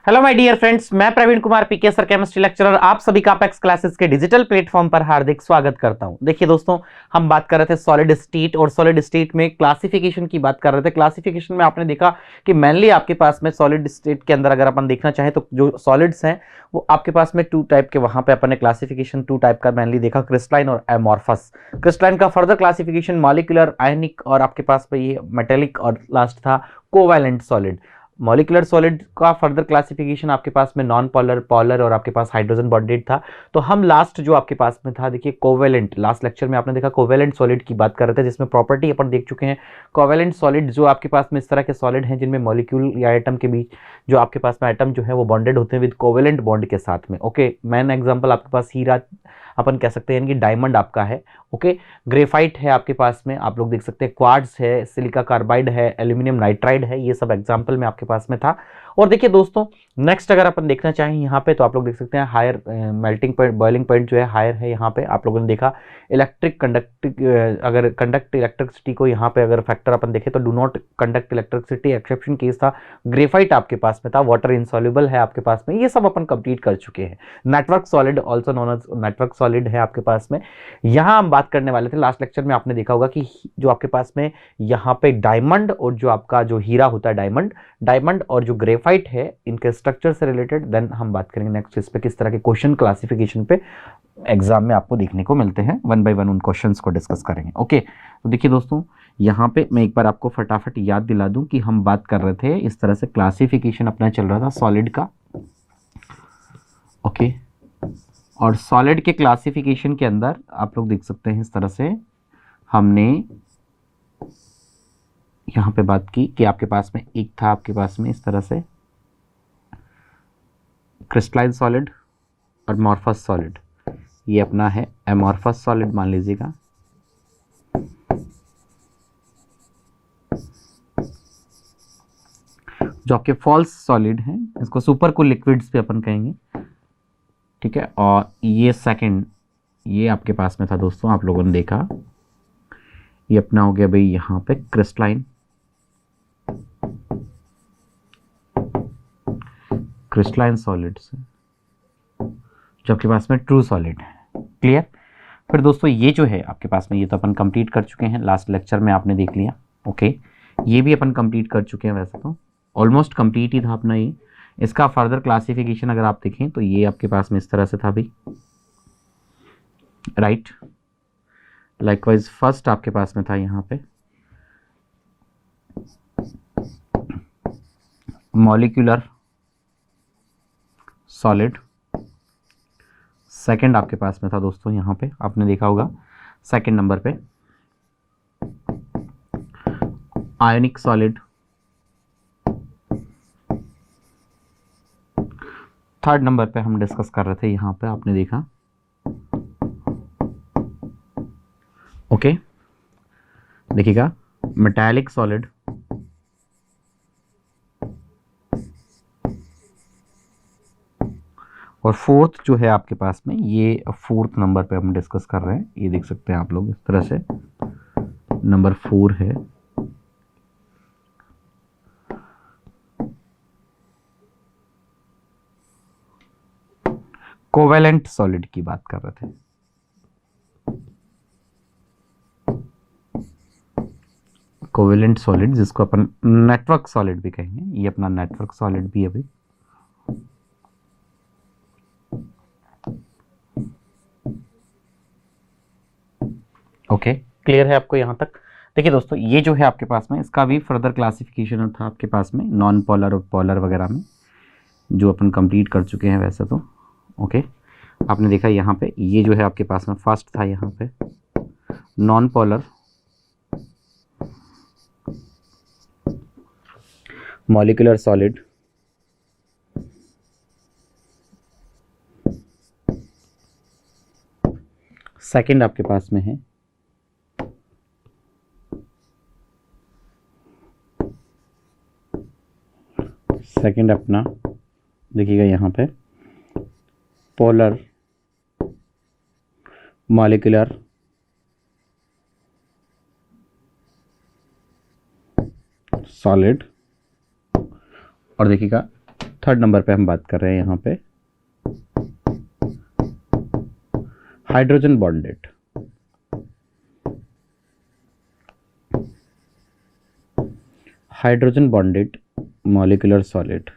Hello my dear friends, मैं Praveen Kumar PK sir chemistry lecturer आप सभी का अपेक्स क्लासेस के डिजिटल प्लेटफॉर्म पर हार्दिक स्वागत करता हूं। देखिए दोस्तों, हम बात कर रहे थे सॉलिड स्टेट और सॉलिड स्टेट में क्लासिफिकेशन की बात कर रहे थे। क्लासिफिकेशन में आपने देखा कि मेनली आपके पास में सॉलिड स्टेट के अंदर अगर अपन देखना चाहें तो जो सॉलिड्स हैं वो आपके पास में टू टाइप के, वहां पे अपन ने क्लासिफिकेशन टू टाइप का मेनली देखा, क्रिस्टलाइन और एमॉर्फस। क्रिस्टलाइन का फर्दर क्लासिफिकेशन मॉलिक्यूलर, आयनिक और आपके पास में ये मेटेलिक और लास्ट था कोवैलेंट सॉलिड। मॉलिक्यूलर सॉलिड का फर्दर क्लासिफिकेशन आपके पास में नॉन पोलर, पोलर और आपके पास हाइड्रोजन बॉन्डेड था। तो हम लास्ट जो आपके पास में था, देखिए कोवेलेंट, लास्ट लेक्चर में आपने देखा कोवेलेंट सॉलिड की बात कर रहे थे, जिसमें प्रॉपर्टी अपन देख चुके हैं। कोवेलेंट सॉलिड जो आपके पास में इस तरह के सॉलिड हैं जिनमें मॉलिक्यूल या एटम के बीच जो आपके पास में एटम जो है वो बॉन्डेड होते हैं विद कोवेलेंट बॉन्ड के साथ में। ओके, मैन एग्जाम्पल आपके पास हीरा अपन कह सकते हैं, यानी कि डायमंड आपका है। ओके, ग्रेफाइट है आपके पास में, आप लोग देख सकते हैं क्वार्ट्ज है, सिलिका कार्बाइड है, एल्यूमिनियम नाइट्राइड है, ये सब एग्जांपल में आपके पास में था। और देखिए दोस्तों, नेक्स्ट अगर अपन देखना चाहें यहाँ पे तो आप लोग देख सकते हैं higher melting point, boiling point जो है हायर है। यहाँ पे आप लोगों ने देखा इलेक्ट्रिक कंडक्ट, अगर कंडक्ट इलेक्ट्रिसिटी को यहाँ पे अगर फैक्टर अपन देखें तो do not conduct electricity, exception case था। ग्रेफाइट आपके पास में था, वाटर इंसॉल्युबल है आपके पास में, ये सब अपन कंप्लीट कर चुके हैं। Network solid also known as network solid है आपके पास में। यहाँ हम बात करने वाले थे लास्ट लेक्चर में, आपने देखा होगा कि जो आपके पास में यहाँ पे डायमंड और जो आपका जो हीरा होता है डायमंड और जो ग्रेफाइट है, इनके स्ट्रक्चर से रिलेटेड देन हम बात करेंगे नेक्स्ट इस पे किस तरह के क्वेश्चन क्लासिफिकेशन पे एग्जाम में आपको देखने को मिलते हैं। वन बाय वन उन क्वेश्चंस को डिस्कस करेंगे। ओके, तो देखिए दोस्तों, यहाँ पे मैं एक बार आपको फटाफट याद दिला दूं कि हम बात कर रहे थे इस तरह से क्लासिफिकेशन अपना चल रहा था सॉलिड का। ओके, और सॉलिड के क्लासिफिकेशन के अंदर आप लोग देख सकते हैं इस तरह से हमने यहाँ पे बात की कि आपके पास में एक था आपके पास में इस तरह से क्रिस्टलाइन सॉलिड और मॉर्फस सॉलिड। ये अपना है एमॉर्फस सॉलिड मान लीजिएगा। जो आपके फॉल्स सॉलिड हैं इसको सुपर कूल लिक्विड्स भी अपन कहेंगे, ठीक है। और ये सेकंड, ये आपके पास में था दोस्तों, आप लोगों ने देखा ये अपना हो गया भाई यहाँ पे क्रिस्टलाइन सॉलिड्स जो आपके पास में ट्रू सॉलिड है। क्लियर। फिर दोस्तों ये जो है आपके पास में, ये तो अपन कंप्लीट कर चुके हैं, लास्ट लेक्चर में आपने देख लिया। ओके, ये भी अपन कंप्लीट कर चुके हैं, वैसे तो ऑलमोस्ट कंप्लीट ही था अपना ये। इसका फर्दर क्लासिफिकेशन अगर आप देखें तो ये आपके पास में इस तरह से था भाई, राइट। लाइकवाइज फर्स्ट आपके पास में था यहाँ पे मॉलिक्यूलर सॉलिड। सेकंड आपके पास में था दोस्तों यहाँ पे, आपने देखा होगा सेकंड नंबर पे आयनिक सॉलिड। थर्ड नंबर पे हम डिस्कस कर रहे थे यहाँ पे, आपने देखा। ओके, देखिएगा मेटालिक सॉलिड। और फोर्थ जो है आपके पास में, ये फोर्थ नंबर पे हम डिस्कस कर रहे हैं, ये देख सकते हैं आप लोग इस तरह से नंबर 4 है। कोवेलेंट सॉलिड की बात कर रहे थे। कोवेलेंट सॉलिड जिसको अपन नेटवर्क सॉलिड भी कहेंगे, ये अपना नेटवर्क सॉलिड भी है भाई। ओके, क्लियर है आपको यहाँ तक। देखिए दोस्तों, ये जो है आपके पास में, इसका भी फर्दर क्लासिफिकेशन था आपके पास में नॉन पोलर और पोलर वगैरह में, जो अपन कंप्लीट कर चुके हैं वैसे तो। ओके, आपने देखा यहाँ पे ये जो है आपके पास में फर्स्ट था यहाँ पे non polar molecular solid. Second आपके पास में है सेकंड अपना देखिएगा यहाँ पे पोलर मॉलिक्यूलर सॉलिड। और देखिएगा थर्ड नंबर पे हम बात कर रहे हैं यहाँ पे hydrogen bonded. Hydrogen bonded molecular solid.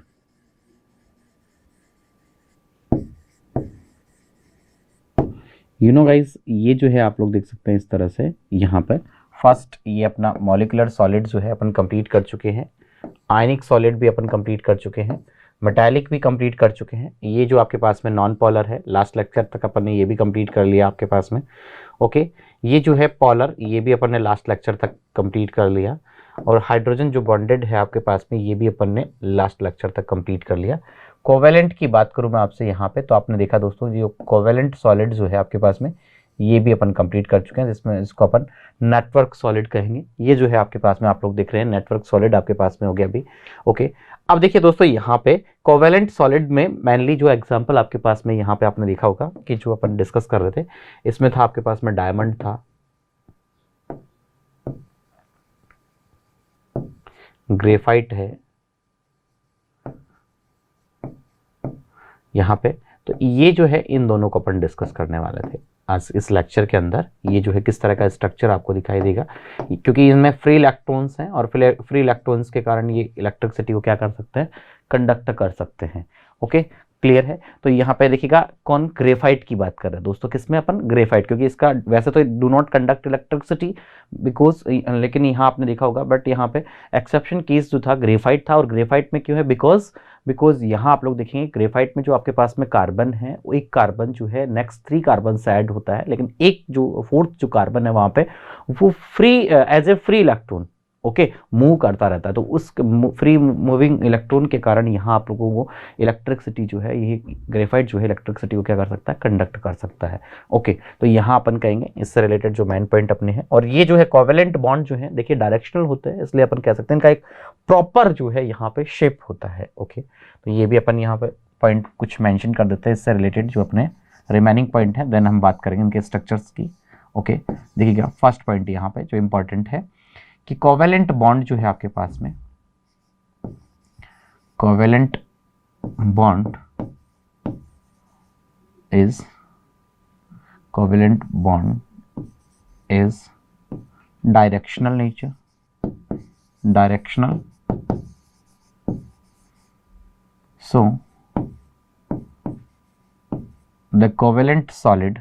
Guys, ये जो है आप लोग देख सकते हैं इस तरह से यहाँ पे फर्स्ट ये अपना मॉलिक्यूलर सॉलिड जो है अपन कंप्लीट कर चुके हैं, आयनिक सॉलिड भी अपन कंप्लीट कर चुके हैं, मेटालिक भी कंप्लीट कर चुके हैं। ये जो आपके पास में नॉन पोलर है, लास्ट लेक्चर तक अपन ने ये भी कंप्लीट कर लिया आपके पास में। ओके, ये जो है पोलर, ये भी अपन ने लास्ट लेक्चर तक कंप्लीट कर लिया, और हाइड्रोजन जो बॉन्डेड है आपके पास में, ये भी अपन ने लास्ट लेक्चर तक कंप्लीट कर लिया। कोवेलेंट की बात करूं मैं आपसे यहाँ पे, तो आपने देखा दोस्तों, जो कोवेलेंट सॉलिड जो है आपके पास में, ये भी अपन कंप्लीट कर चुके हैं, जिसमें इसको अपन नेटवर्क सॉलिड कहेंगे। ये जो है आपके पास में आप लोग देख रहे हैं, नेटवर्क सॉलिड आपके पास में हो गया अभी। ओके, अब देखिए दोस्तों, यहाँ पे कोवेलेंट सॉलिड में मेनली जो एग्जांपल आपके पास में यहाँ पे आपने देखा होगा कि जो अपन डिस्कस कर रहे थे, इसमें था आपके पास में डायमंड था, ग्रेफाइट है यहाँ पे। तो ये जो है इन दोनों को अपन डिस्कस करने वाले थे आज इस लेक्चर के अंदर। ये जो है किस तरह का स्ट्रक्चर आपको दिखाई देगा, क्योंकि इनमें फ्री इलेक्ट्रॉन्स हैं, और फ्री इलेक्ट्रॉन्स के कारण ये इलेक्ट्रिसिटी को क्या कर सकते हैं, कंडक्ट कर सकते हैं। ओके, क्लियर है। तो यहाँ पे देखिएगा कौन, ग्रेफाइट की बात कर रहे हैं दोस्तों, किसमें अपन, ग्रेफाइट, क्योंकि इसका वैसे तो do not conduct electricity because, लेकिन यहाँ आपने देखा होगा, बट यहाँ पे एक्सेप्शन केस जो था ग्रेफाइट था। और ग्रेफाइट में क्यों है, बिकॉज यहाँ आप लोग देखेंगे ग्रेफाइट में जो आपके पास में कार्बन है, वो एक कार्बन जो है नेक्स्ट 3 कार्बन से ऐड होता है, लेकिन एक जो फोर्थ जो कार्बन है वहां पे वो free as a free electron okay move करता रहता है। तो उस फ्री मूविंग इलेक्ट्रॉन के कारण यहाँ आप लोगों को इलेक्ट्रिसिटी जो है, ये ग्रेफाइट जो है इलेक्ट्रिसिटी को क्या कर सकता है, कंडक्ट कर सकता है। ओके, तो यहाँ अपन कहेंगे इससे रिलेटेड जो मेन पॉइंट अपने हैं। और ये जो है कोवेलेंट बॉन्ड जो है देखिए डायरेक्शनल होते हैं, इसलिए अपन कह सकते हैं इनका एक प्रॉपर जो है यहाँ पे शेप होता है। ओके, तो ये भी अपन यहाँ पे पॉइंट कुछ मेंशन कर देते हैं इससे रिलेटेड जो अपने रिमेनिंग पॉइंट है, देन हम बात करेंगे इनके स्ट्रक्चर्स की। ओके, देखिएगा फर्स्ट पॉइंट यहाँ पे जो इंपॉर्टेंट है कि कोवेलेंट बॉन्ड जो है आपके पास में, covalent bond is directional nature, directional. So the covalent solid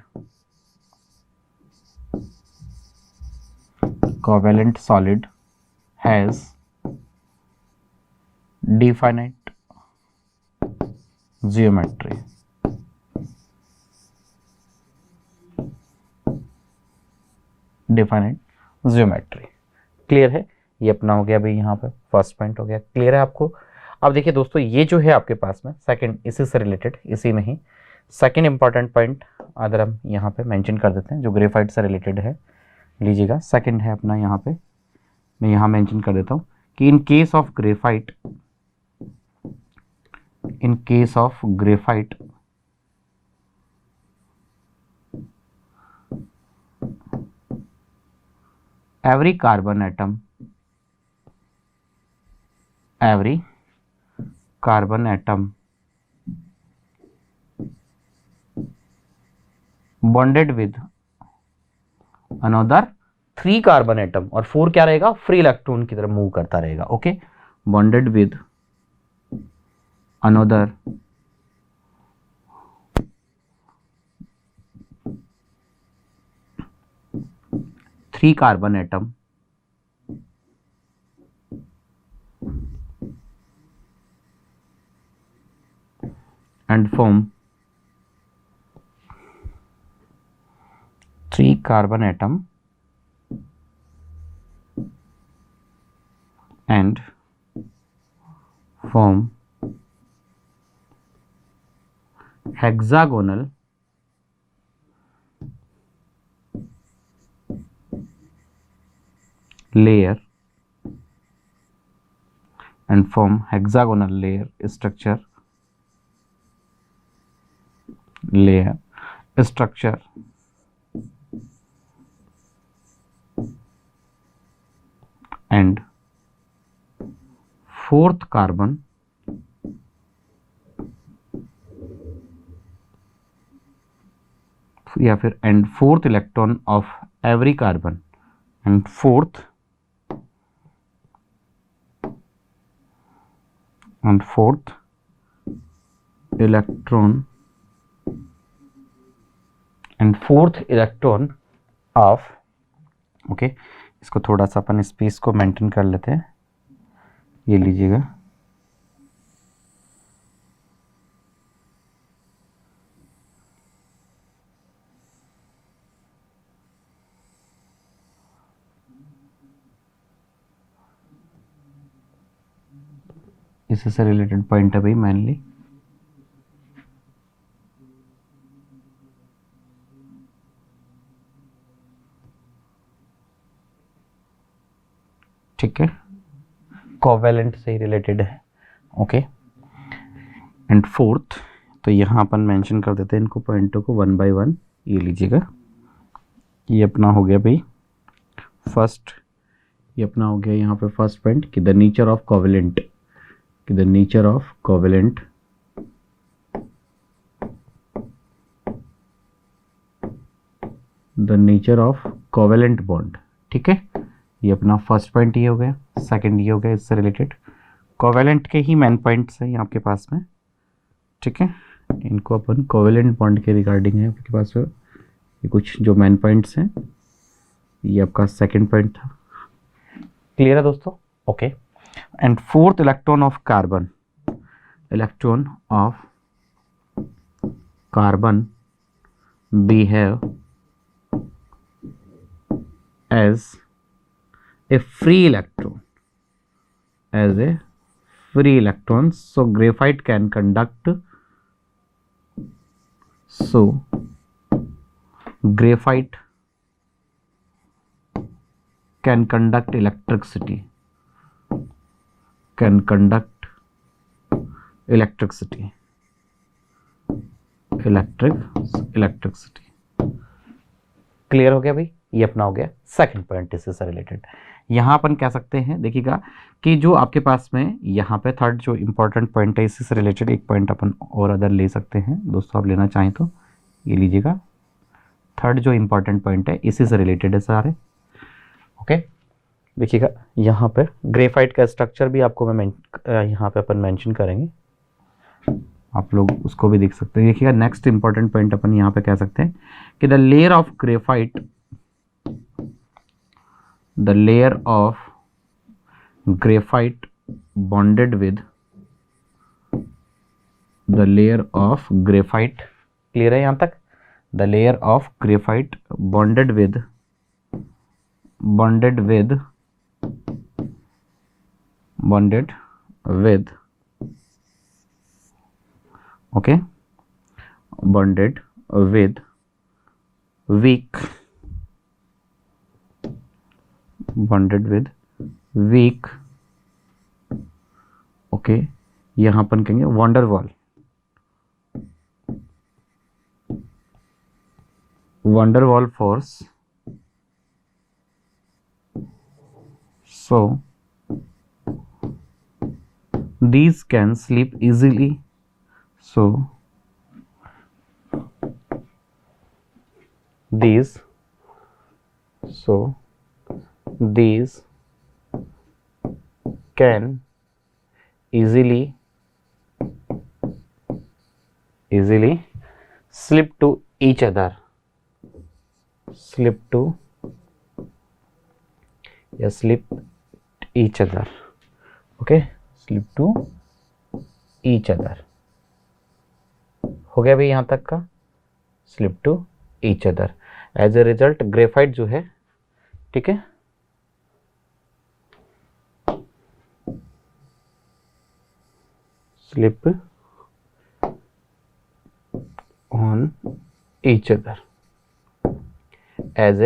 has definite geometry. Clear है, ये अपना हो गया भाई, यहाँ पे फर्स्ट पॉइंट हो गया। क्लियर है आपको। अब देखिए दोस्तों, ये जो है आपके पास में सेकंड, इसी से रिलेटेड, इसी में ही सेकंड इंपॉर्टेंट पॉइंट अगर हम यहाँ पे मेंशन कर देते हैं जो ग्रेफाइट से रिलेटेड है, लीजिएगा सेकंड है अपना यहाँ पे, मैं यहाँ मेंशन कर देता हूँ कि इन case of graphite, every carbon atom bonded with another 3 carbon atom, और 4 क्या रहेगा, फ्री इलेक्ट्रॉन की तरफ मूव करता रहेगा। Okay, bonded with another 3 carbon atom and form 3 carbon atom and form hexagonal layer structure and fourth carbon या फिर and fourth electron of every carbon, and fourth electron of, okay, इसको थोड़ा सा अपन space को maintain कर लेते हैं, ये लीजिएगा, इससे से रिलेटेड पॉइंट है भाई मेनली। ठीक है, कोवेलेंट से ही रिलेटेड है, ओके। एंड फोर्थ, तो यहाँ अपन मेंशन कर देते हैं इनको पॉइंटों को वन बाय वन। ये लीजिएगा, ये अपना हो गया भाई फर्स्ट, ये अपना हो गया यहाँ पे फर्स्ट पॉइंट कि द नेचर ऑफ कोवेलेंट, कि the nature of covalent bond. ठीक है, ये अपना फर्स्ट पॉइंट ये हो गया, सेकंड ये हो गया इससे रिलेटेड। कोवेलेंट के ही मेन पॉइंट्स हैं आपके पास में, ठीक है, इनको अपन कोवेलेंट बॉन्ड के रिगार्डिंग है आपके पास में, ये कुछ जो मेन पॉइंट्स हैं, ये आपका सेकंड पॉइंट था। क्लियर है दोस्तों? Okay. And fourth electron of carbon, behave as a free electron, so graphite can conduct electricity, electricity। Clear हो गया भाई? ये अपना हो गया सेकंड पॉइंट इससे रिलेटेड। यहाँ अपन कह सकते हैं, देखिएगा कि जो आपके पास में यहाँ पे थर्ड जो इंपॉर्टेंट पॉइंट है इससे रिलेटेड एक पॉइंट अपन और अदर ले सकते हैं दोस्तों, आप लेना चाहें तो ये लीजिएगा। थर्ड जो इंपॉर्टेंट पॉइंट है इसी से रिलेटेड है सारे, ओके। देखिएगा यहाँ पे ग्रेफाइट का स्ट्रक्चर भी आपको मैं यहाँ पे अपन मेंशन करेंगे, आप लोग उसको भी देख सकते हैं। देखिएगा नेक्स्ट इंपॉर्टेंट पॉइंट अपन यहाँ पे कह सकते हैं कि the layer of graphite bonded with clear है यहाँ तक? The layer of graphite bonded with okay, bonded with weak okay, यहाँ अपन कहेंगे van der Waals force, so these can slip easily, these can easily slip to each other, okay, slip to each other। हो गया भाई यहाँ तक का, slip to each other। As a result graphite जो है, ठीक है, slip on each other as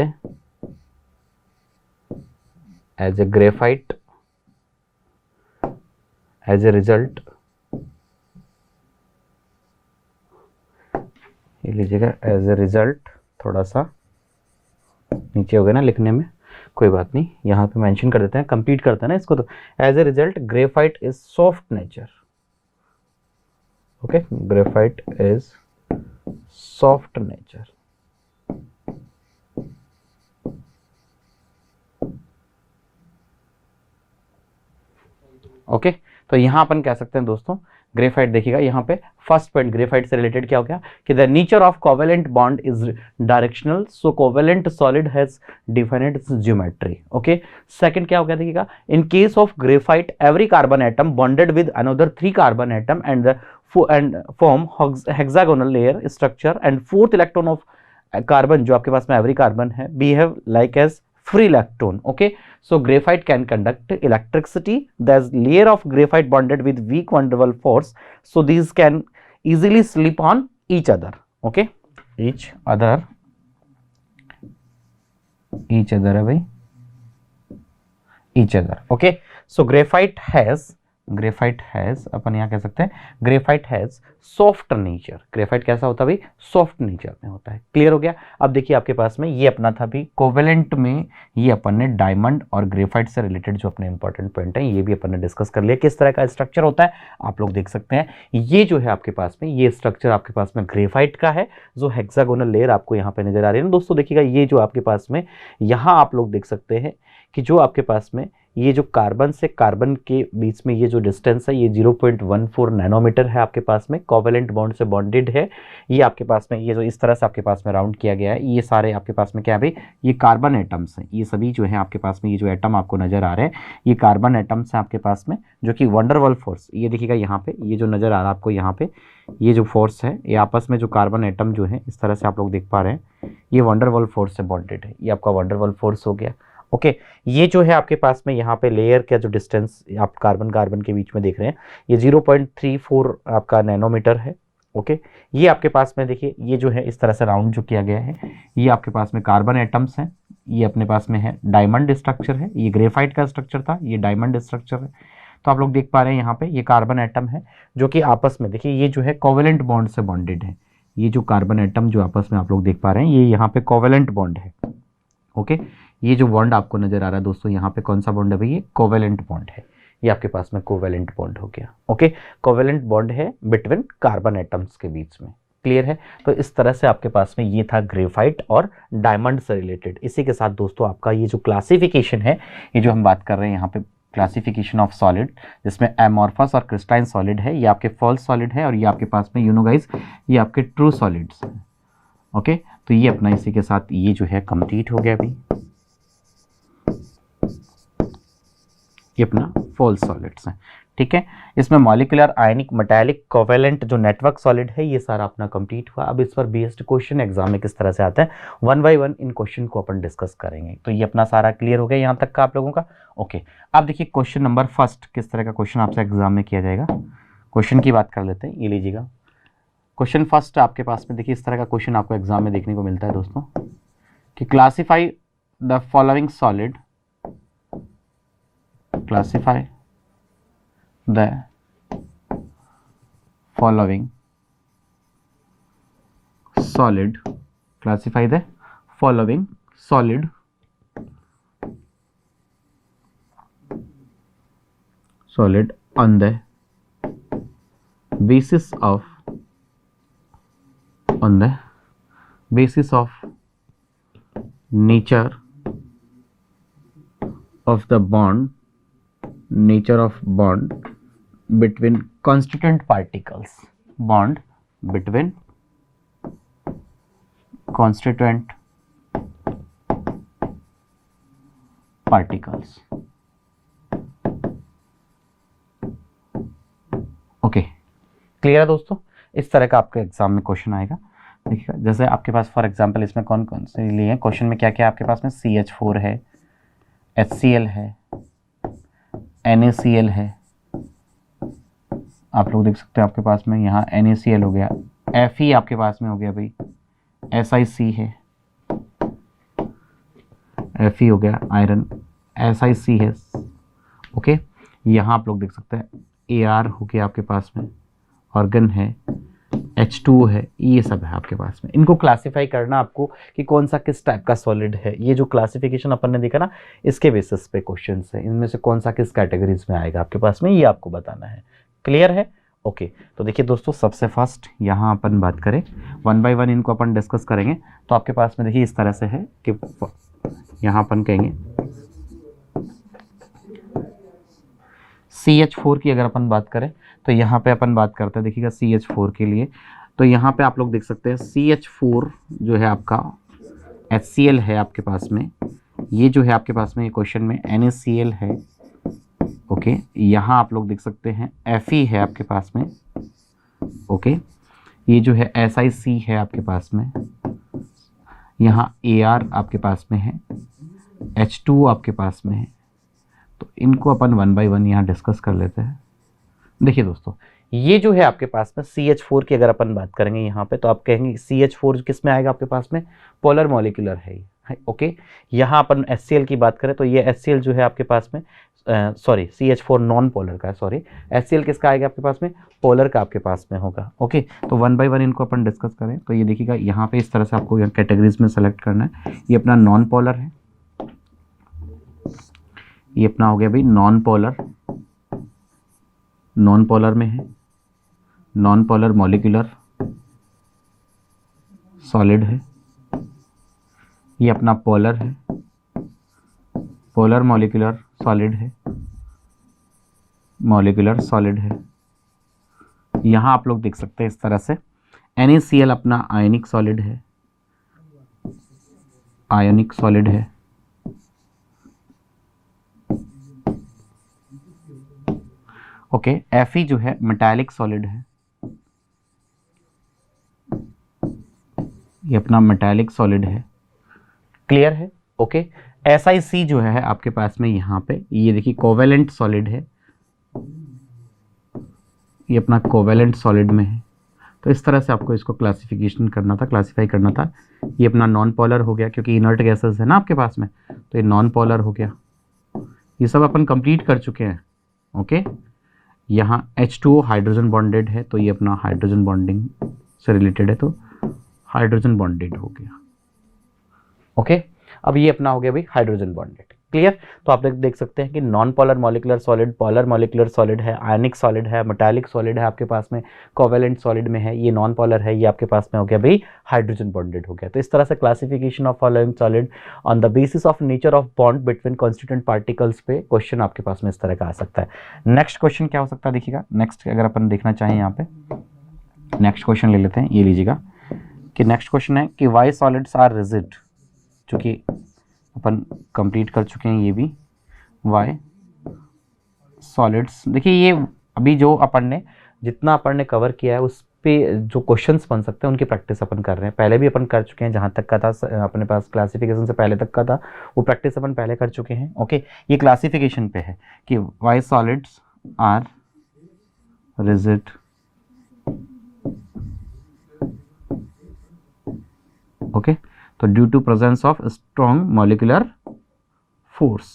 a graphite, as a result, ये लीजिएगा एज ए रिजल्ट, थोड़ा सा नीचे हो गया ना लिखने में, कोई बात नहीं, यहाँ पे मेंशन कर देते हैं, कंप्लीट करते हैं ना इसको। तो as a result graphite is soft nature, okay, graphite is soft nature, okay, तो यहाँ अपन कह सकते हैं दोस्तों ग्रेफाइट, देखिएगा यहाँ पे फर्स्ट पॉइंट ग्रेफाइट से रिलेटेड क्या हो गया कि the nature of covalent bond is directional, so covalent solid has defined geometry. Okay, second क्या हो गया देखिएगा, in case of graphite every carbon atom bonded with another 3 carbon atom and form hexagonal layer structure and fourth electron of carbon जो आपके पास में every carbon है behave like as free electron. Okay, so graphite can conduct electricity. There's layer of graphite bonded with weak van der Waals force, so these can easily slip on each other. Okay, each other है भाई, each other. Okay, so graphite has अपन यहाँ कह सकते हैं graphite has soft nature. Graphite कैसा होता है भाई, सॉफ्ट नेचर में होता है। क्लियर हो गया। अब देखिए आपके पास में ये अपना था भी कोवेलेंट में, ये अपन ने डायमंड और ग्रेफाइट से रिलेटेड जो अपने इंपॉर्टेंट पॉइंट है ये भी अपन ने डिस्कस कर लिया, किस तरह का स्ट्रक्चर होता है आप लोग देख सकते हैं। ये जो है आपके पास में ये स्ट्रक्चर आपके पास में ग्रेफाइट का है, जो हेक्सागोनल लेयर आपको यहाँ पे नजर आ रही है ना दोस्तों। देखिएगा ये जो आपके पास में यहाँ आप लोग देख सकते हैं कि जो आपके पास में ये जो कार्बन से कार्बन के बीच में ये जो डिस्टेंस है ये 0.14 नैनोमीटर है आपके पास में, कोवेलेंट बॉन्ड से बॉन्डेड है। ये आपके पास में ये जो इस तरह से आपके पास में राउंड किया गया है, ये सारे आपके पास में क्या है भाई, ये कार्बन एटम्स हैं। ये सभी जो है आपके पास में ये जो एटम आपको नजर आ रहे हैं ये कार्बन एटम्स हैं आपके पास में, जो कि van der Waals फोर्स, ये देखिएगा यहाँ पे ये जो नजर आ रहा है आपको यहाँ पे ये जो फोर्स है ये आपस में जो कार्बन एटम जो है इस तरह से आप लोग देख पा रहे हैं ये van der Waals फोर्स से बॉन्डेड है। ये आपका van der Waals फोर्स हो गया। ओके, ये जो है आपके पास में यहाँ पे लेयर का जो डिस्टेंस आप कार्बन कार्बन के बीच में देख रहे हैं ये 0.34 आपका नैनोमीटर है। ओके, ये आपके पास में देखिए ये जो है इस तरह से राउंड जो किया गया है ये आपके पास में कार्बन एटम्स हैं, ये अपने पास में है डायमंड स्ट्रक्चर है, ये ग्रेफाइट का स्ट्रक्चर था, ये डायमंड स्ट्रक्चर है। तो आप लोग देख पा रहे हैं यहाँ पे ये कार्बन एटम है जो कि आपस में देखिए ये जो है कोवेलेंट बॉन्ड से बॉन्डेड है। ये जो कार्बन एटम जो आपस में आप लोग देख पा रहे हैं ये यहाँ पे कोवेलेंट बॉन्ड है। ओके, ये जो बॉन्ड आपको नजर आ रहा है दोस्तों यहाँ पे कौन सा बॉन्ड है भाई, ये कोवेलेंट बॉन्ड है। ये आपके पास में कोवेलेंट बॉन्ड हो गया। ओके, कोवेलेंट बॉन्ड है बिटवीन कार्बन एटम्स के बीच में। क्लियर है। तो इस तरह से आपके पास में ये था ग्रेफाइट और डायमंड से रिलेटेड। इसी के साथ दोस्तों आपका ये जो क्लासिफिकेशन है, ये जो हम बात कर रहे हैं यहाँ पे क्लासिफिकेशन ऑफ सॉलिड, जिसमें एमॉर्फस और क्रिस्टाइन सॉलिड है, ये आपके फॉल्स सॉलिड है और ये आपके पास में यू नो गाइस ये आपके ट्रू सॉलिड्स हैं। ओके, तो ये अपना इसी के साथ ये जो है कंप्लीट हो गया अभी, ये अपना फॉल्स सॉलिड्स हैं। ठीक है, इसमें मॉलिक्यूलर आयनिक मेटालिक कोवेलेंट जो नेटवर्क सॉलिड है ये सारा अपना कंप्लीट हुआ। अब इस पर बेस्ड क्वेश्चन एग्जाम में किस तरह से आते हैं one by one in question को अपन डिस्कस करेंगे। तो ये अपना सारा क्लियर हो गया यहाँ तक का आप लोगों का। ओके, अब देखिए क्वेश्चन नंबर फर्स्ट किस तरह का क्वेश्चन आपसे एग्जाम में किया जाएगा। क्वेश्चन की बात कर लेते हैं, ये लीजिएगा क्वेश्चन फर्स्ट आपके पास में। देखिए इस तरह का क्वेश्चन आपको एग्जाम में देखने को मिलता है दोस्तों कि classify the following solid, classify the following solid, classify the following solid on the basis of nature of the bond between constituent particles, bond between constituent particles। Okay, clear है दोस्तों। इस तरह का आपके एग्जाम में क्वेश्चन आएगा। देखिएगा जैसे आपके पास फॉर एग्जांपल इसमें कौन कौन से लिए हैं क्वेश्चन में, क्या क्या आपके पास में CH4 है, HCl है, NaCl है, आप लोग देख सकते हैं आपके पास में यहाँ NaCl हो गया, Fe आपके पास में हो गया भाई, SiC है, Fe हो गया आयरन, SiC है। ओके, यहाँ आप लोग देख सकते हैं Ar हो गया आपके पास में, ऑर्गन है, H2O है, ये सब है आपके पास में। इनको क्लासिफाई करना आपको कि कौन सा किस टाइप का सॉलिड है। ये जो क्लासिफिकेशन अपन ने देखा ना, इसके बेसिस पे क्वेश्चन है, इनमें से कौन सा किस कैटेगरीज में आएगा आपके पास में, ये आपको बताना है। क्लियर है। ओके, तो देखिए दोस्तों सबसे फर्स्ट यहाँ अपन बात करें, वन बाय वन इनको अपन डिस्कस करेंगे। तो आपके पास में देखिए इस तरह से है कि यहाँ अपन कहेंगे CH4 की अगर अपन बात करें तो यहाँ पे अपन बात करते हैं, देखिएगा CH4 के लिए, तो यहाँ पे आप लोग देख सकते हैं CH4 जो है आपका HCl है आपके पास में, ये जो है आपके पास में ये क्वेश्चन में NaCl है। ओके, यहाँ आप लोग देख सकते हैं Fe है आपके पास में। ओके, ये जो है SiC है आपके पास में, यहाँ Ar आपके पास में है, H2O आपके पास में है। तो इनको अपन वन बाय वन यहाँ डिस्कस कर लेते हैं। देखिए दोस्तों, ये जो है आपके पास में CH4 की अगर अपन बात करेंगे यहाँ पे, तो आप कहेंगे CH4 किस में आएगा आपके पास में, पोलर मॉलिक्यूलर है ये। ओके, यहाँ अपन HCl की बात करें तो ये HCl जो है आपके पास में, सॉरी CH4 नॉन पोलर का है, सॉरी HCl किसका आएगा आपके पास में, पोलर का आपके पास में होगा। ओके, तो वन बाय वन इनको अपन डिस्कस करें तो ये देखिएगा यहाँ पे इस तरह से आपको यहाँ कैटेगरीज में सेलेक्ट करना है। ये अपना नॉन पोलर है, ये अपना हो गया भाई नॉन पोलर, नॉन पोलर में है, नॉन पोलर मॉलिक्यूलर सॉलिड है। ये अपना पोलर है, पोलर मॉलिक्यूलर सॉलिड है, मॉलिक्यूलर सॉलिड है। यहाँ आप लोग देख सकते हैं इस तरह से NaCl अपना आयनिक सॉलिड है, आयनिक सॉलिड है। ओके, Fe जो है मेटालिक सॉलिड है, ये अपना मेटालिक सॉलिड है। क्लियर है? ओके, SiC जो है आपके पास में यहाँ पे, ये देखिए कोवेलेंट सॉलिड है, ये अपना कोवेलेंट सॉलिड में है। तो इस तरह से आपको इसको क्लासिफिकेशन करना था, क्लासिफाई करना था। ये अपना नॉन पोलर हो गया क्योंकि इनर्ट गैसेस है ना आपके पास में, तो ये नॉन पोलर हो गया। ये सब अपन कंप्लीट कर चुके हैं। ओके, यहाँ H2O हाइड्रोजन बॉन्डेड है, तो ये अपना हाइड्रोजन बॉन्डिंग से रिलेटेड है, तो हाइड्रोजन बॉन्डेड हो गया। ओके, अब ये अपना हो गया भाई हाइड्रोजन बॉन्डेड। क्लियर? तो आप देख सकते हैं कि non polar molecular solid, polar molecular solid है, आयनिक सॉलिड है, मेटालिक सॉलिड है आपके पास में, कोवेलेंट सॉलिड में है, ये नॉन पोलर है, ये आपके पास में हो गया भाई हाइड्रोजन बॉन्डेड हो गया। तो इस तरह से classification of following solid on the basis of nature of bond between constituent particles पे क्वेश्चन आपके पास में इस तरह का आ सकता है। नेक्स्ट क्वेश्चन क्या हो सकता है देखिएगा, नेक्स्ट अगर अपन देखना चाहें यहाँ पे नेक्स्ट क्वेश्चन ले लेते हैं, ये लीजिएगा कि नेक्स्ट क्वेश्चन है कि वाई सॉलिड्स आर रिजिड, चूंकि अपन कंप्लीट कर चुके हैं ये भी, वाई सॉलिड्स। देखिए ये अभी जो अपन ने जितना अपन ने कवर किया है उस पे जो क्वेश्चंस बन सकते हैं उनकी प्रैक्टिस अपन कर रहे हैं। पहले भी अपन कर चुके हैं, जहाँ तक का था अपने पास क्लासिफिकेशन से पहले तक का था वो प्रैक्टिस अपन पहले कर चुके हैं। ओके, ये क्लासिफिकेशन पे है कि why solids are rigid. Okay, तो due to presence of strong molecular force,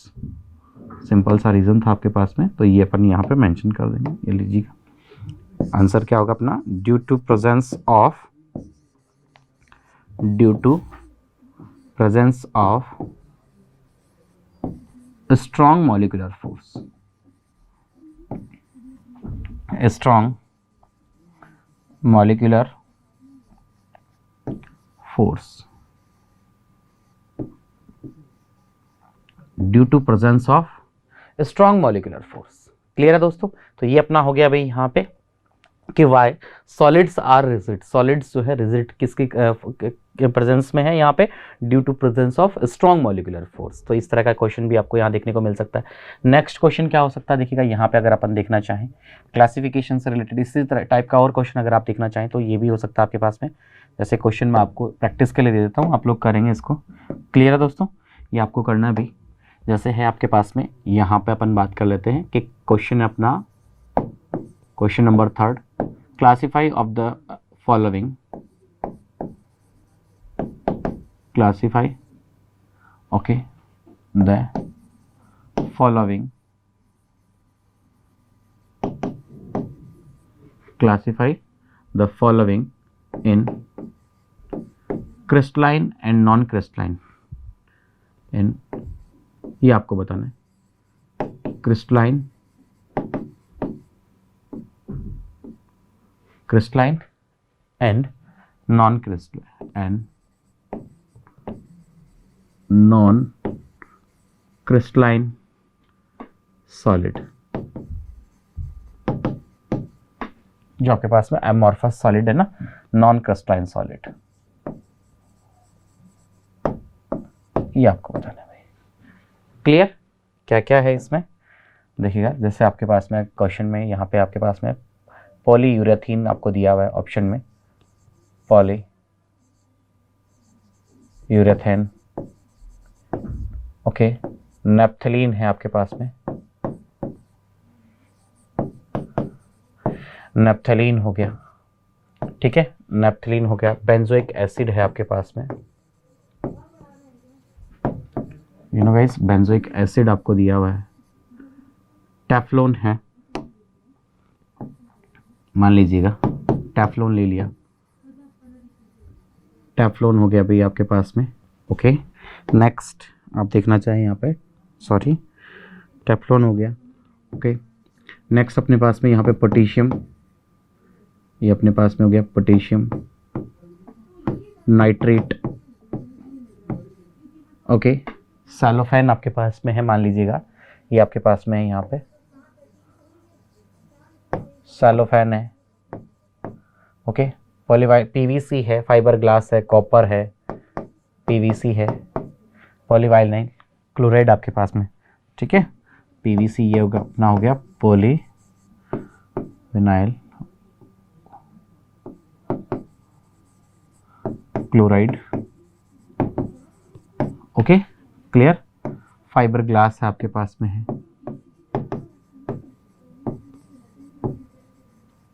simple सा रीजन था आपके पास में, तो ये अपन यहाँ पे मेंशन कर देंगे। ये लीजिएगा आंसर क्या होगा अपना, due to presence of strong molecular force, strong molecular force due to presence of strong molecular force. Clear है दोस्तों? तो ये अपना हो गया भाई यहाँ पे कि why solids are rigid, solids जो है रिजिड किसकी प्रेजेंस में है यहाँ पे, due to presence of strong molecular force. तो इस तरह का क्वेश्चन भी आपको यहाँ देखने को मिल सकता है। नेक्स्ट क्वेश्चन क्या हो सकता है देखिएगा, यहाँ पे अगर अपन देखना चाहें क्लासिफिकेशन से रिलेटेड इसी तरह टाइप का और क्वेश्चन अगर आप देखना चाहें तो ये भी हो सकता है आपके पास में। जैसे क्वेश्चन मैं आपको प्रैक्टिस के लिए दे देता हूँ, आप लोग करेंगे इसको। क्लियर है दोस्तों? ये आपको करना भी जैसे है आपके पास में, यहाँ पे अपन बात कर लेते हैं कि क्वेश्चन अपना question number 3, classify of the following, classify okay the following, classify the following in crystalline and non crystalline. इन ये आपको बताना है, crystalline and non crystalline solid. जो आपके पास में एमॉर्फस सॉलिड है ना, नॉन क्रिस्टलाइन सॉलिड, ये आपको बताना है भाई। क्लियर? क्या क्या है इसमें देखिएगा, जैसे आपके पास में क्वेश्चन में यहाँ पे आपके पास में पॉलीयूरेथीन आपको दिया हुआ है ऑप्शन में, पॉलीयूरेथेन, ओके। नेप्थलीन है आपके पास में, नेप्थलीन हो गया, ठीक है, नेप्थलीन हो गया। बेंजोइक एसिड है आपके पास में, you know guys, benzoic acid आपको दिया हुआ है। टेफ्लॉन है, मान लीजिएगा टेफ्लॉन ले लिया, टेफ्लॉन हो गया भाई आपके पास में, ओके। नेक्स्ट आप देखना चाहें यहाँ पे, सॉरी, टेफ्लॉन हो गया, ओके। नेक्स्ट अपने पास में यहाँ पे पोटेशियम, ये अपने पास में हो गया पोटेशियम नाइट्रेट, ओके। सैलोफेन आपके पास में है, मान लीजिएगा ये आपके पास में है, यहाँ पे सैलोफेन है, ओके। पीवीसी है, फाइबर ग्लास है, कॉपर है, पीवीसी है, पॉलीवाइनाइल क्लोराइड आपके पास में, ठीक है। पीवीसी ये होगा अपना, हो गया polyvinyl chloride, okay. Clear? Fibre glass है आपके पास में है,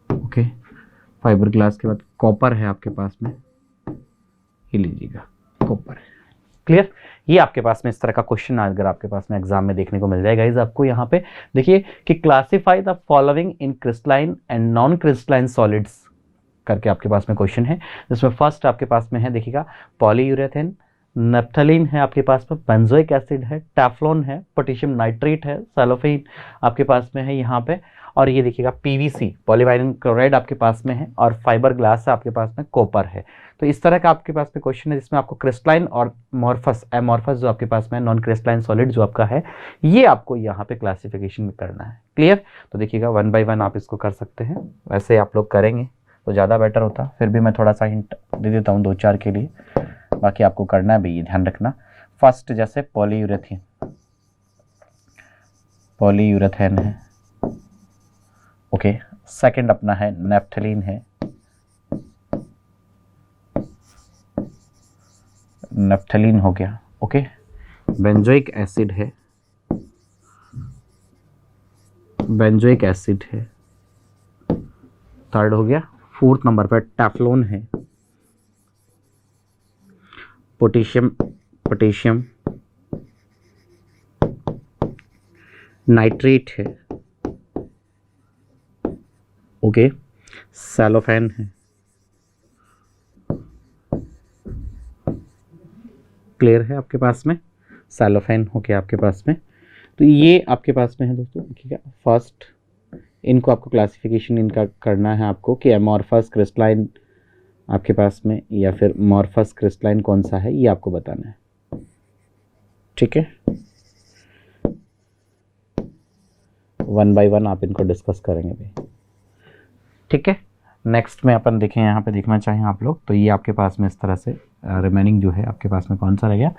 ओके। फाइबर ग्लास के बाद कॉपर है आपके पास में, ये लीजिएगा कॉपर है। क्लियर? ये आपके पास में इस तरह का क्वेश्चन अगर आपके पास में एग्जाम में देखने को मिल जाएगा। गाइस आपको यहाँ पे देखिए कि classify the following in crystalline and non crystalline solids करके आपके पास में क्वेश्चन है, जिसमें फर्स्ट आपके पास में है देखिएगा पॉलीयूरेथेन, नेप्थलीन है आपके पास में, बेंजोइक एसिड है, टेफ्लॉन है, पोटेशियम नाइट्रेट है, सैलोफेन आपके पास में है यहाँ पे, और ये देखिएगा पीवीसी पॉलीवाइनाइल क्लोराइड आपके पास में है, और फाइबर ग्लास है आपके पास में, कॉपर है। तो इस तरह का आपके पास में क्वेश्चन है जिसमें आपको क्रिस्टलाइन और एमॉर्फस जो आपके पास में नॉन क्रिस्टलाइन सॉलिड जो आपका है, ये आपको यहाँ पे क्लासिफिकेशन में करना है। क्लियर? तो देखिएगा 1 बाय 1 आप इसको कर सकते हैं, वैसे आप लोग करेंगे तो ज़्यादा बेटर होता, फिर भी मैं थोड़ा सा हिंट दे देता हूँ 2-4 के लिए, बाकी आपको करना है भाई, ध्यान रखना। फर्स्ट जैसे पॉलीयूरेथेन है, ओके। सेकंड अपना है नेप्थलीन है, नेप्थलीन हो गया, ओके। बेंजोइक एसिड है, बेंजोइक एसिड है, थर्ड हो गया। फोर्थ नंबर पर टेफ्लॉन है, पोटेशियम नाइट्रेट है, ओके। सैलोफेन है, क्लियर है आपके पास में, सैलोफेन हो गया आपके पास में। तो ये आपके पास में है दोस्तों, ठीक है। फर्स्ट इनको आपको क्लासिफिकेशन इनका करना है आपको कि एमॉर्फस क्रिस्टलाइन आपके पास में या फिर मॉर्फस क्रिस्टलाइन कौन सा है, ये आपको बताना है, ठीक है। 1 बाय 1 आप इनको डिस्कस करेंगे भाई, ठीक है। नेक्स्ट में अपन देखें, यहाँ पे देखना चाहें आप लोग, तो ये आपके पास में इस तरह से रिमेनिंग जो है आपके पास में कौन सा रह गया,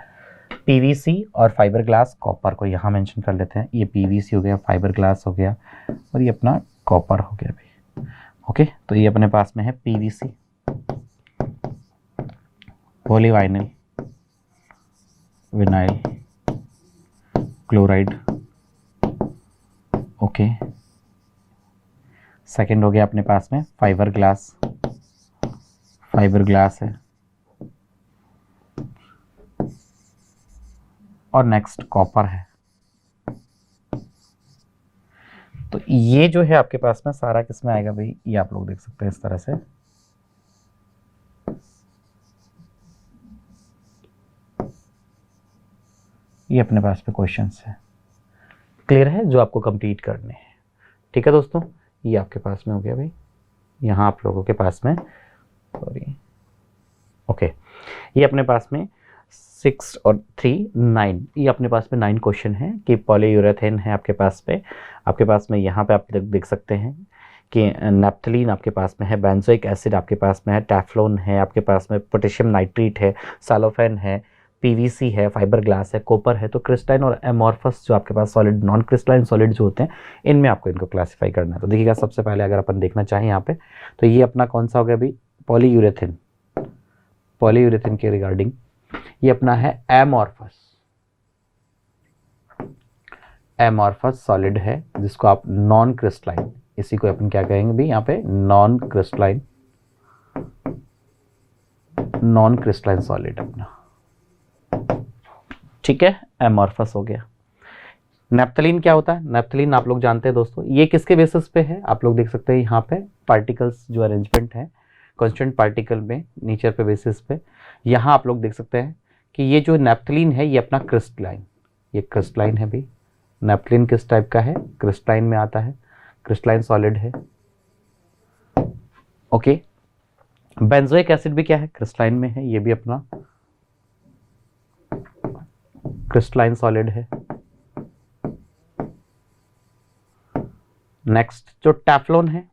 पीवीसी और फाइबर ग्लास, कॉपर को यहाँ मेंशन कर लेते हैं। ये पीवीसी हो गया, फाइबर ग्लास हो गया, और ये अपना कॉपर हो गया भाई, ओके। तो ये अपने पास में है PVC polyvinyl vinyl chloride, okay. Second हो गया अपने पास में फाइबर ग्लास है, और नेक्स्ट कॉपर है। तो ये जो है आपके पास में सारा किसमें आएगा भाई, ये आप लोग देख सकते हैं इस तरह से, ये अपने पास पे क्वेश्चंस है, क्लियर है, जो आपको कंप्लीट करने हैं, ठीक है दोस्तों। ये आपके पास में हो गया भाई, यहाँ आप लोगों के पास में, सॉरी, ओके। ये अपने पास में 6 और 3 9, ये अपने पास में 9 क्वेश्चन है कि पॉलीयूरेथेन है आपके पास में यहाँ पे आप देख सकते हैं कि नैप्थलीन आपके पास में है, बेंजोइक एसिड आपके पास में है, टेफ्लॉन है आपके पास में, पोटेशियम नाइट्रेट है, सैलोफेन है, पीवीसी है, फाइबर ग्लास है, कॉपर है। तो क्रिस्टलाइन और एमॉर्फस जो आपके पास सॉलिड, नॉन क्रिस्टलाइन सॉलिड जो होते हैं, इनमें आपको इनको क्लासीफाई करना है। तो देखिएगा सबसे पहले अगर अपन देखना चाहें यहाँ पे, तो ये अपना कौन सा हो गया अभी, पॉलीयूरेथिन। पॉलीयूरेथिन के रिगार्डिंग ये अपना है एमॉर्फस। एमॉर्फस सॉलिड है जिसको आप नॉन क्रिस्टलाइन, इसी को अपन क्या कहेंगे भी यहाँ पे, non crystalline, non crystalline solid अपना, ठीक है, एमॉर्फस हो गया। नैप्थलीन क्या होता है? नैप्थलीन आप लोग जानते हैं दोस्तों, ये किसके बेसिस पे है? आप लोग देख सकते हैं यहाँ पे पार्टिकल्स जो अरेंजमेंट है कांस्टेंट पार्टिकल में नेचर पे बेसिस पे, यहाँ आप लोग देख सकते हैं कि ये जो नैप्थलीन है ये अपना क्रिस्टलाइन, ये क्रिस्टलाइन है भाई। नैप्थलीन किस टाइप का है? क्रिस्टलाइन में आता है, क्रिस्टलाइन सॉलिड है। ओके, बेंजोइक एसिड भी क्या है? क्रिस्टलाइन में है, ये भी अपना क्रिस्टलाइन सॉलिड है। नेक्स्ट जो टेफ्लॉन है,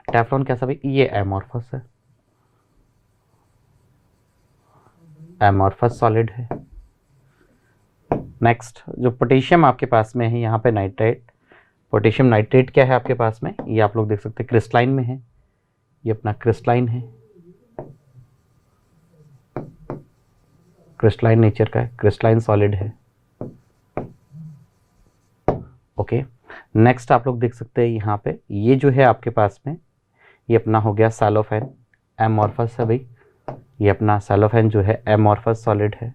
टेफ्लॉन कैसा भाई? ये एमॉर्फस है, एमॉर्फस सॉलिड है। नेक्स्ट जो पोटेशियम आपके पास में है यहाँ पे नाइट्रेट, पोटेशियम नाइट्रेट क्या है आपके पास में? ये आप लोग देख सकते हैं क्रिस्टलाइन में है, ये अपना क्रिस्टलाइन है, क्रिस्टलाइन नेचर का है, क्रिस्टलाइन सॉलिड है। ओके, नेक्स्ट आप लोग देख सकते हैं यहाँ पे ये जो है आपके पास में, ये अपना हो गया सैलोफेन, एमॉर्फस है भाई। ये अपना सैलोफेन जो है एमॉर्फस सॉलिड है।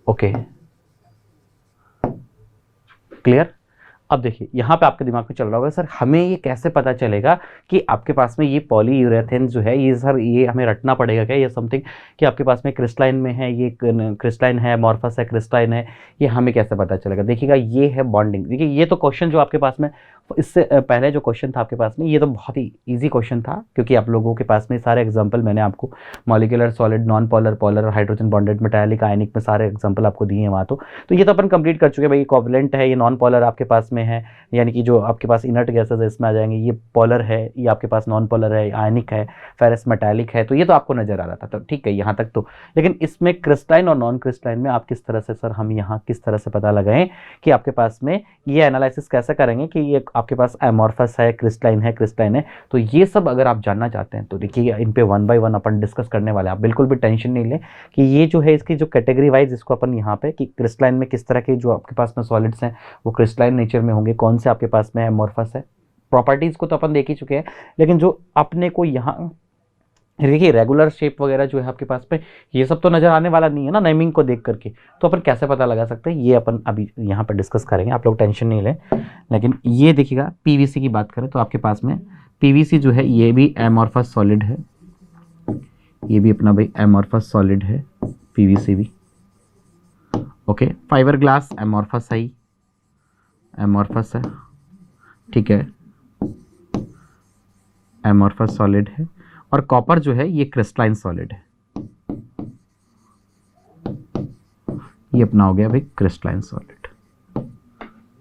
Okay, clear? अब देखिए यहाँ पे आपके दिमाग में चल रहा होगा सर हमें ये कैसे पता चलेगा कि आपके पास में ये पॉलीयूरेथेन जो है, ये सर ये हमें रटना पड़ेगा क्या ये समथिंग कि आपके पास में क्रिस्टलाइन में है, ये क्रिस्टलाइन है, एमॉर्फस है, क्रिस्टलाइन है, ये हमें कैसे पता चलेगा? देखिएगा ये है बॉन्डिंग। देखिए ये तो क्वेश्चन जो आपके पास में, इससे पहले जो क्वेश्चन था आपके पास में, ये तो बहुत ही ईजी क्वेश्चन था क्योंकि आप लोगों के पास में सारे एग्जाम्पल मैंने आपको molecular, solid, non polar, polar, hydrogen bonded, metallic, ionic में सारे एग्जाम्पल आपको दिए हैं वहाँ। तो ये तो अपन कंप्लीट कर चुके हैं भाई। कोवलेंट है, ये नॉन पोलर आपके पास में है, यानी कि जो आपके पास इनर्ट गैसेस है इसमें आ जाएंगे। ये पोलर है, ये आपके पास नॉन पोलर है, आयनिक है, फेरस मेटालिक है। तो ये तो आपको नजर आ रहा था, तो ठीक है यहाँ तक तो। लेकिन इसमें क्रिस्टलाइन और नॉन क्रिस्टलाइन में आप किस तरह से सर, हम यहाँ किस तरह से पता लगाएं कि आपके पास में ये एनालिसिस कैसे करेंगे कि ये आपके पास एमॉर्फस है, क्रिस्टलाइन है, क्रिस्टलाइन है? तो ये सब अगर आप जानना चाहते हैं तो देखिए इन पे 1 बाय 1 अपन डिस्कस करने वाले हैं। आप बिल्कुल भी टेंशन नहीं लें कि ये जो है इसकी जो कैटेगरी वाइज इसको अपन यहाँ पे कि क्रिस्टलाइन में किस तरह के जो आपके पास में सॉलिड्स हैं वो क्रिस्टलाइन नेचर में होंगे, कौन से आपके पास में एमॉर्फस है। प्रॉपर्टीज को तो अपन देख ही चुके हैं, लेकिन जो अपने को यहाँ देखिए रेगुलर शेप वगैरह जो है आपके पास में, ये सब तो नजर आने वाला नहीं है ना नेमिंग को देख करके। तो अपन कैसे पता लगा सकते हैं, ये अपन अभी यहाँ पर डिस्कस करेंगे, आप लोग टेंशन नहीं लें। लेकिन ये देखिएगा पीवीसी की बात करें तो आपके पास में पीवीसी जो है ये भी एमॉर्फस सॉलिड है, ये भी अपना भाई एमॉर्फस सॉलिड है, पीवीसी भी। ओके, फाइबर ग्लास एमॉर्फस है, एमॉर्फस है, ठीक है, एमॉर्फस सॉलिड है। और कॉपर जो है ये क्रिस्टलाइन सॉलिड है, ये अपना हो गया भाई क्रिस्टलाइन सॉलिड,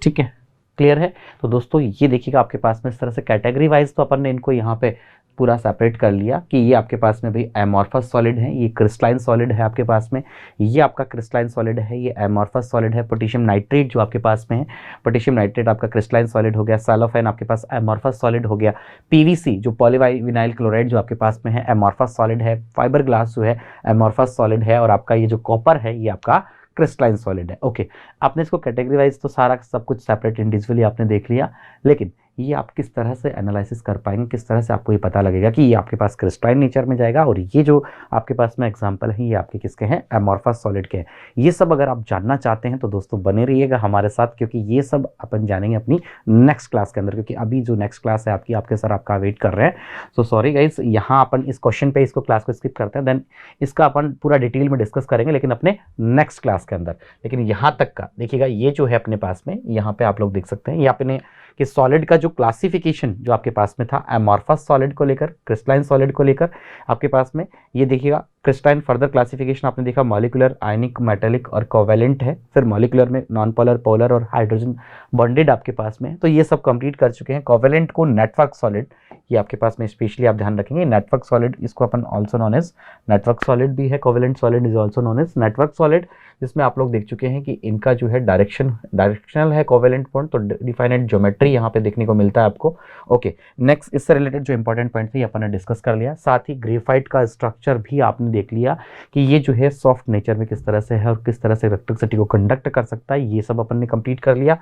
ठीक है, क्लियर है? तो दोस्तों ये देखिएगा आपके पास में इस तरह से कैटेगरी वाइज तो अपन ने इनको यहाँ पे पूरा सेपरेट कर लिया कि ये आपके पास में भाई एमॉर्फस सॉलिड है, ये क्रिस्टलाइन सॉलिड है आपके पास में, ये आपका क्रिस्टलाइन सॉलिड है, ये एमॉर्फस सॉलिड है। पोटेशियम नाइट्रेट जो आपके पास में है, पोटेशियम नाइट्रेट आपका क्रिस्टलाइन सॉलिड हो गया, सैलोफेन आपके पास एमॉर्फस सॉलिड हो गया, पीवीसी जो पॉलीविनाइल क्लोराइड जो आपके पास में है एमॉर्फस सॉलिड है, फाइबर ग्लास जो है एमॉर्फस सॉलिड है, और आपका ये जो कॉपर है ये आपका क्रिस्टलाइन सॉलिड है। ओके, आपने इसको कैटेगरी वाइज तो सारा सब कुछ सेपरेट इंडिविजुअली आपने देख लिया, लेकिन ये आप किस तरह से एनालिसिस कर पाएंगे, किस तरह से आपको ये पता लगेगा कि ये आपके पास क्रिस्टलाइन नेचर में जाएगा और ये जो आपके पास में एग्जांपल है ये आपके किसके हैं, एमॉर्फस सॉलिड के हैं। ये सब अगर आप जानना चाहते हैं तो दोस्तों बने रहिएगा हमारे साथ, क्योंकि ये सब अपन जानेंगे अपनी नेक्स्ट क्लास के अंदर, क्योंकि अभी जो नेक्स्ट क्लास है आपकी, आपके सर आपका वेट कर रहे हैं। सो सॉरी गाइस, यहाँ अपन इस क्वेश्चन पे इसको क्लास को स्किप करते हैं, देन इसका अपन पूरा डिटेल में डिस्कस करेंगे लेकिन अपने नेक्स्ट क्लास के अंदर। लेकिन यहाँ तक का देखिएगा, ये जो है अपने पास में, यहाँ पे आप लोग देख सकते हैं ये अपने कि सॉलिड का जो क्लासिफिकेशन जो आपके पास में था एमॉर्फस सॉलिड को लेकर, क्रिस्टलाइन सॉलिड को लेकर आपके पास में, ये देखिएगा क्रिस्टाइन फर्दर क्लासिफिकेशन आपने देखा मॉलिक्यूलर, आयनिक, मेटेलिक और कोवेलेंट है। फिर मॉलिक्यूलर में नॉन पोलर, पोलर और हाइड्रोजन बॉन्डेड आपके पास में, तो ये सब कंप्लीट कर चुके हैं। कोवेलेंट को नेटवर्क सॉलिड, ये आपके पास में स्पेशली आप ध्यान रखेंगे, नेटवर्क सॉलिड, इसको अपन also known as network solid भी है। Covalent solid is also known as network solid, जिसमें आप लोग देख चुके हैं कि इनका जो है डायरेक्शनल है कोवेलेंट बॉन्ड, तो डिफाइनेट ज्योमेट्री यहाँ पे देखने को मिलता है आपको। ओके, नेक्स्ट इससे रिलेटेड जो इंपॉर्टेंट पॉइंट थे अपन ने डिस्कस कर लिया। साथ ही ग्रेफाइट का स्ट्रक्चर भी आपने देख लिया कि ये जो है सॉफ्ट नेचर में किस तरह से है और किस तरह से इलेक्ट्रिसिटी को कंडक्ट कर सकता है, ये सब अपन ने कंप्लीट कर लिया।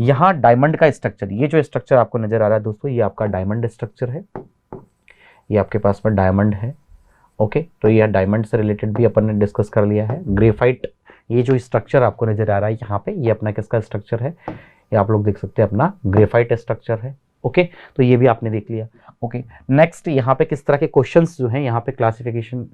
यहाँ डायमंड का स्ट्रक्चर, ये जो स्ट्रक्चर आपको नजर आ रहा है दोस्तों, ये आपका डायमंड स्ट्रक्चर है, ये आपके पास में डायमंड है। ओके, तो ये डायमंड से रिलेटेड भी अपन ने डिस्कस कर लिया है। ग्रेफाइट, ये जो स्ट्रक्चर आपको नजर आ रहा है यहाँ पे, ये अपना किसका स्ट्रक्चर है, ये आप लोग देख सकते हैं अपना ग्रेफाइट स्ट्रक्चर है। ओके, तो ये भी आपने देख लिया। ओके, नेक्स्ट यहाँ पे किस तरह के क्वेश्चंस जो हैं यहाँ पे classification,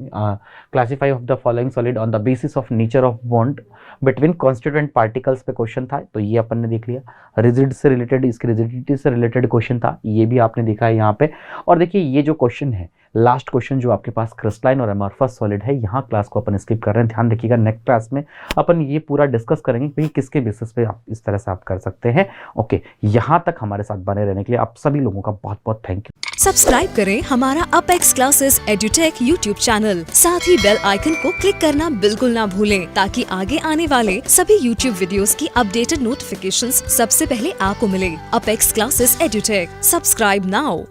classify of the following solid on the basis of nature of bond between constituent particles पे क्वेश्चन था, तो ये अपन ने देख लिया। रिजिड से रिलेटेड, इसकी रिजिडिटी से रिलेटेड क्वेश्चन था, ये भी आपने देखा है यहाँ पे। और देखिए ये जो क्वेश्चन है, लास्ट क्वेश्चन जो आपके पास क्रिस्टलाइन और अमॉर्फस सॉलिड है, यहाँ क्लास को अपन स्किप कर रहे हैं, ध्यान रखिएगा। नेक्स्ट क्लास में अपन ये पूरा डिस्कस करेंगे कि किसके बेसिस पे आप इस तरह से आप कर सकते हैं। ओके, यहाँ तक हमारे साथ बने रहने के लिए आप सभी लोगों का बहुत बहुत थैंक यू। सब्सक्राइब करें हमारा Apex classes Edutech YouTube channel, साथ ही बेल आइकन को क्लिक करना बिल्कुल ना भूलें, ताकि आगे आने वाले सभी यूट्यूब वीडियोस की अपडेटेड नोटिफिकेशंस सबसे पहले आपको मिले। Apex classes Edutech, subscribe now.